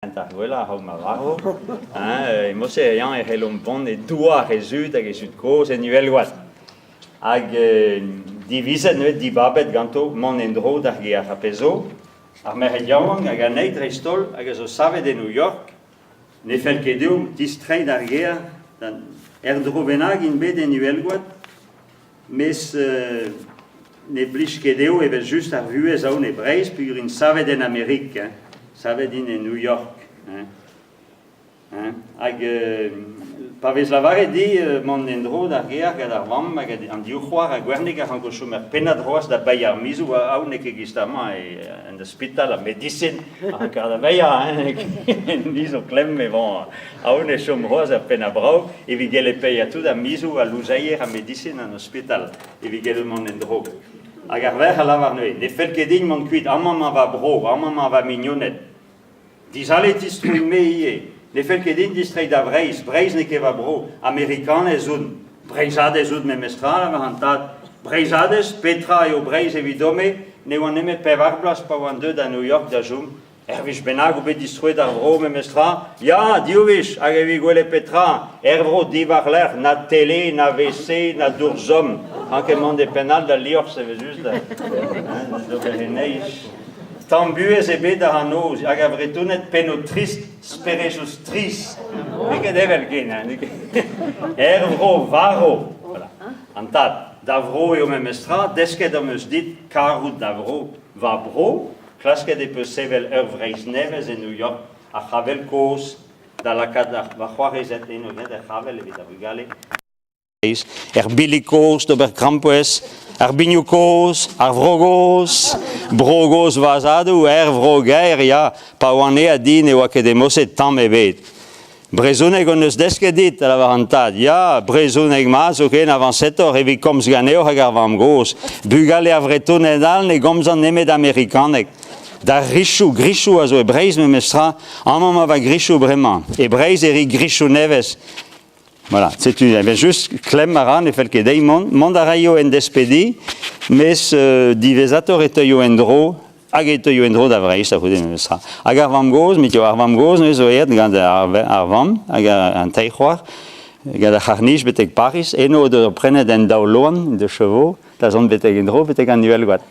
Antarguela hau mavarro, mosean helom bon e dua rezut hag esut koz e nuelgoat. Hag divizet nuet dibabet ganto mon endro d'ar ge ar pezo, ar mer yaouang hag an eid restol hag zo savet de New York, ne fel kedeu distrait d'ar ge erdro benag in bet e nuelgoat, mes ne blij kedeu evel just ar vuez aoun e breiz, pur in savet en Amerik, savet in New York. Hag pavez lavare di mon endro d'ar gear gad ar vam hag an diou c'hoar a gwernig ar an gochom ar penad roaz da bay ar mizou a aoun eke gistama en d'ospital a medicine ar kar da beia en mizo klem evon aoun e chom roaz ar pen a brau e vi gele pei a tout a mizou a louzaier a medicine an ospital e vi gele mon endro. Hag ar ver a lavar noe, ne fel ket din mon kuit, amman ma va bro, amman ma va mignonet. Dizalet istrou me ie, ne fel ket din distrait da Breiz, Breiz ne ke va bro, Amerikan ez un, Breizadez ud me mestral ava hantat, Breizadez, Petra eo Breiz evidome, ne oan nemet pev arblas pa oan deud a New York da zoom, ervish benag ou bet distrouet ar bro me mestra, ya, diovish, hag evi gwele Petra, ervro divar l'er, na tele, na WC, na dourzom, anke mon de penal da lior, se vezuz da, dobereneish. Tambuez e bet ar anoz, hag a vretonet peno trist, sperejus trist. Eket evel gen, ervro, varo, antat, davro eo me mestra, desket am eus dit, karout davro, va bro, klasket e peus sevel ur vreiz nevez en New York, a chavel koz, da lakad va c'hoarezet eno net, a chavel evit a rugale. Bilikos, d'ober krampoes, bignukos, vrogos, brogos vazadou, vroger, ya, pa oane a din e oa ket e moset tamm e bet. Brezoneg on eus desket dit a la varantad, ya, brezoneg maz, ok, avan setor, evi komz ganeo hag ar vam gos, bugale a vretonet al, ne gomzan nemet amerikanek. Da richou, grichou a zo e Breiz me mestra, amman ma va grichou bremañ, e Breiz eri grichou nevez. Voilà, c'est une, ben juste klem maran e fel ket dei mont a raio en despedi, mes divezator eteio endro, hag eteio endro da Breiz, a foude me mestra. Hag ar vam goz, mit eo ar vam goz, ne zo eet gant ar vam, hag an teichoar, gant a charnij betek Paris, eno de prenet en daouloan de chevaux, da zon betek endro, betek an nuelgoat.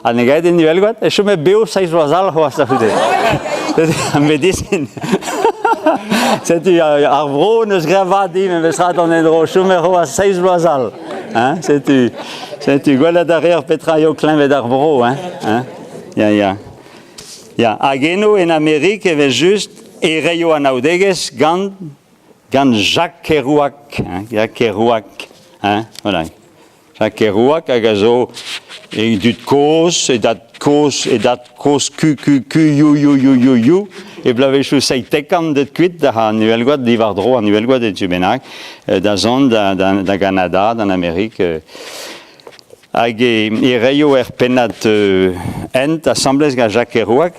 Al negaet en nuelgoat, e chome beo seiz loazal hoaz a foude. An medicine. C'est-tu ar vro neus gravadi me mestra an endro chumero a seiz loazal. C'est-tu gwella derrière Petra eo klemvet ar vro. Ya. Hag eno en Amerik evel just e reio an aoudegez gant Jacques Kerouac. Jacques Kerouac. Voilà. Jacques Kerouac hag a zo e dut koz, e dat koz Q, e blavechou seitekam det kuit da ha nuelgoat divar dro a nuelgoat et tubenak, da zon da Canada, d'an Amerik. Hag e reio penat ent assemblez ga Jacques Kerouac,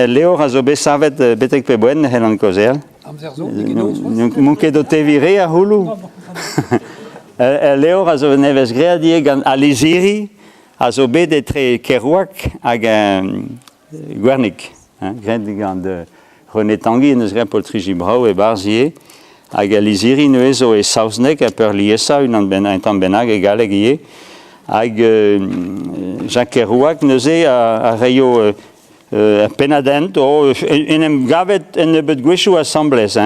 leor a zo besavet betek pe boen hel an kozel. Moun ket o te vire a houlou. Leor a zo nevez greadie gant aliziri, a zo bet etre Kerouac hag gwernik. Gret gant René Tanguy neus gret pol trijibrao e barzie, hag aliziri neuez zo e saouznek a peur liesa un an benag e galeg ie, hag Jacques Kerouac neuze a reio penadent, en em gavet en ebet gwechou assemblez.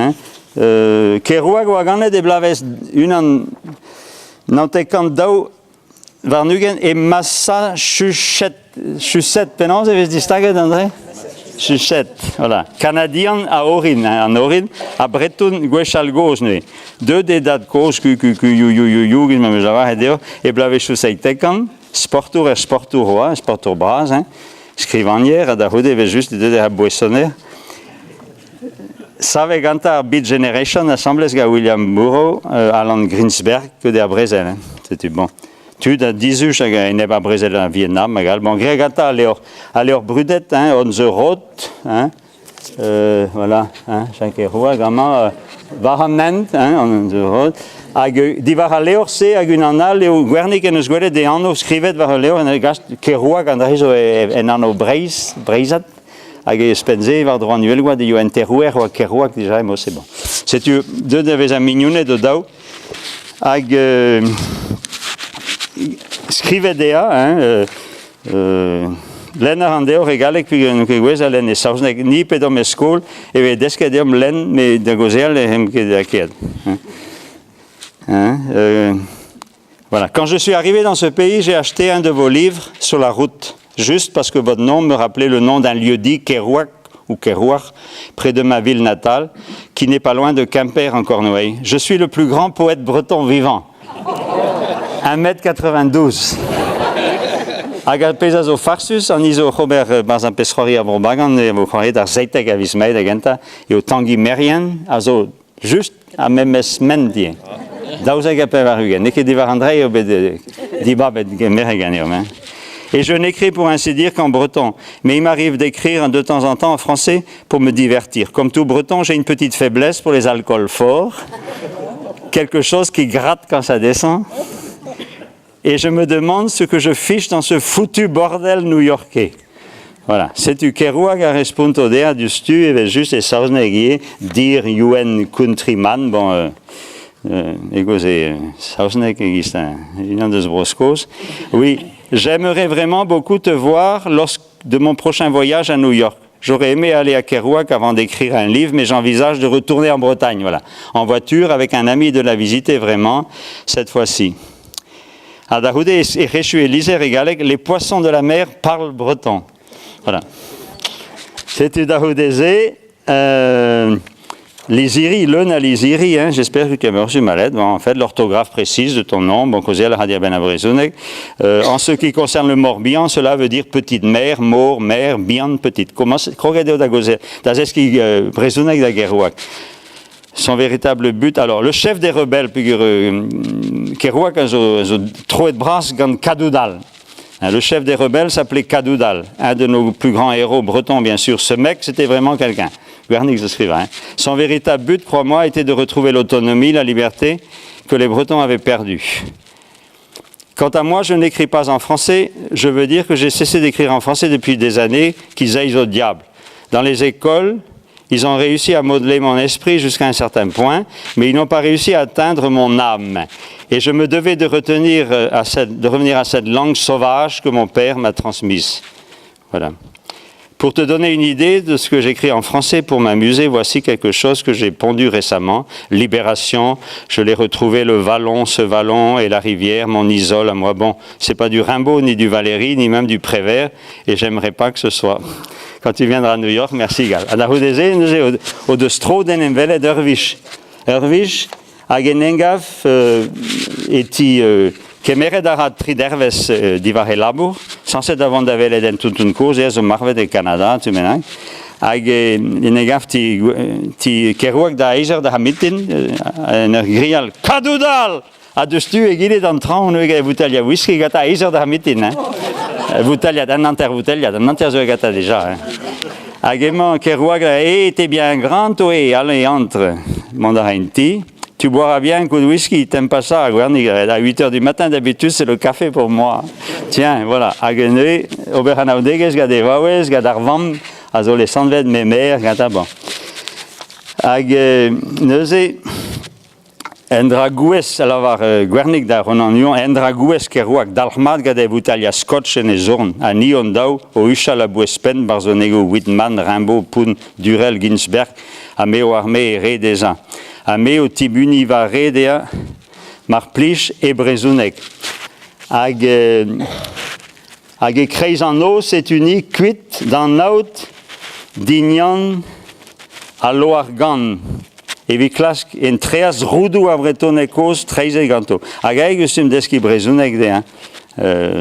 Kerouac oa ganet e blavez un an nantekant daou var nugen e massa chuset penans evez distaget, André? Chuset, voilà. Canadien a orin, an orin, a breton gwechal goz ne. Deud e dat koz, gizma me java hedeo, e blavechou seitekam, sportour roa, sportour braz, skrivanier, a da houde evez just e deud e ha boissonner. Save ganta Beat Generation, assemblez ga William Burroughs, Alan Greensberg, que de a Brezel, c'est bon. Tu da dizuch hag en eb a Brezel a Vietnam, magal. Bon, gre ganta a leor brudet, on the road, voilà, Jacques Kerouac, gama, varament, on the road, hag divar a leor se hag un anal eo gwernik en eus gwelet de anno skrivet var a leor en gast Kerouac an reizo en anno breizat, hag spenze war droit nuelgoa de yo enterrouer ou kerouak déjà moi c'est bon. C'est deux devez un mignonnet de dao hag scrivedea len arandeo regalek puis que gwez alen et sausnek ni pedom skol et deskedem len mais de gozel hem que daked. Voilà. Quand je suis arrivé dans ce pays, j'ai acheté un de vos livres sur la route, juste parce que votre nom me rappelait le nom d'un lieu-dit, Kerouac ou Kerouac, près de ma ville natale, qui n'est pas loin de Quimper en Cornouailles. Je suis le plus grand poète breton vivant. 1m92. Agapezas au farsus, en iso Robert Bazan Pesroria Borbagan, et vous croyez dans Zeitek à Vismaïd Agenta, et au Tanguy Merian, also juste à même semaine. Et je n'écris pour ainsi dire qu'en breton, mais il m'arrive d'écrire de temps en temps en français pour me divertir. Comme tout breton, j'ai une petite faiblesse pour les alcools forts, quelque chose qui gratte quand ça descend, et je me demande ce que je fiche dans ce foutu bordel new-yorkais. Voilà, c'est du Kerouac à respunto dea du stu et juste et sausnegier dire UN countryman, bon... Oui, j'aimerais vraiment beaucoup te voir lors de mon prochain voyage à New York. J'aurais aimé aller à Kerouac avant d'écrire un livre, mais j'envisage de retourner en Bretagne, voilà, en voiture avec un ami de la visiter vraiment cette fois-ci. Les poissons de la mer parlent breton. Voilà. C'est Dahoudézé. Les Iri, les Iri, hein, j'espère que tu as reçu ma lettre. Bon, en fait, l'orthographe précise de ton nom, bon, en ce qui concerne le Morbihan, cela veut dire petite mer, mort, mer, bien, petite. Comment c'est? Son véritable but, alors, le chef des rebelles, Kerouac a trop de bras, Kadoudal. Le chef des rebelles s'appelait Kadoudal, un de nos plus grands héros bretons, bien sûr. Ce mec, c'était vraiment quelqu'un. Guernic écrivain. Son véritable but, crois-moi, était de retrouver l'autonomie, la liberté que les Bretons avaient perdue. Quant à moi, je n'écris pas en français. Je veux dire que j'ai cessé d'écrire en français depuis des années, qu'ils aillent au diable. Dans les écoles, ils ont réussi à modeler mon esprit jusqu'à un certain point, mais ils n'ont pas réussi à atteindre mon âme. Et je me devais de revenir à cette langue sauvage que mon père m'a transmise. Voilà. Pour te donner une idée de ce que j'écris en français pour m'amuser, voici quelque chose que j'ai pondu récemment. Libération, je l'ai retrouvé, le vallon, ce vallon et la rivière, mon isole à moi. Bon, c'est pas du Rimbaud, ni du Valéry, ni même du Prévert, et j'aimerais pas que ce soit. Quand tu viendras à New York, merci, Gal. À la rue des Aines, au de Stroden en Velle d'Erwisch. Erwisch, à Genengaf, et Kemere darat triderves divar labur, sans davant davele den tutun cause, et marve de Canada, tu menac. Hag negaf ti Kerouac da eiser da hamitin, en grial Kadoudal, a de stu et gilet d'entrant, on a Vutalia whisky gata eiser da hamitin, hein. Vutalia, d'un nanter zo gata déjà, hein. Hagement Kerouac da t'es bien grand, toi, allez, entre, mandarinti. Tu boiras bien un coup de whisky, t'aimes pas ça, à 8h du matin, d'habitude, c'est le café pour moi. Tiens, voilà, Agenue, Oberhanaudeges, Gadevawes, Gadarvam, Azole Sandved, Memer, Gadabon. Neuze, Endragoues, alors, Guernic da Ronanion, Endragoues, Kerouac, Dalhmad, Gadevutalia, Scotch, et Zorn, à Niondau, au Uchala Buespen, Barzonego, Whitman, Rimbaud, Poun, Durel, Ginsberg, à Meo Armé et Redeza. Ameo tibuni va redea marplich et brezunek. Hag kreis en eau, c'est unique, cuite dans naut, dignan à loargan. Et vi klask en treas rudu a bretonekos, treis eganto. Hag gustum deski brezunek de,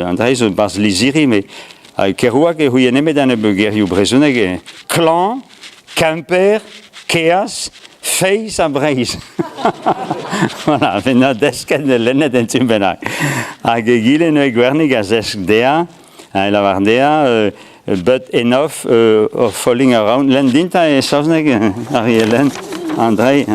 Andrei zo bas liziri, mais Kerouac et huyeneme dan bugeriu brezunek, clan, Quimper, Keas, Face à braise. Voilà, venant d'escan de l'année d'un timbenac. A gigile no guerni gazesk dea, a la vardea, but enough of falling around. L'endinta et sosneg, Arielen, Andrei.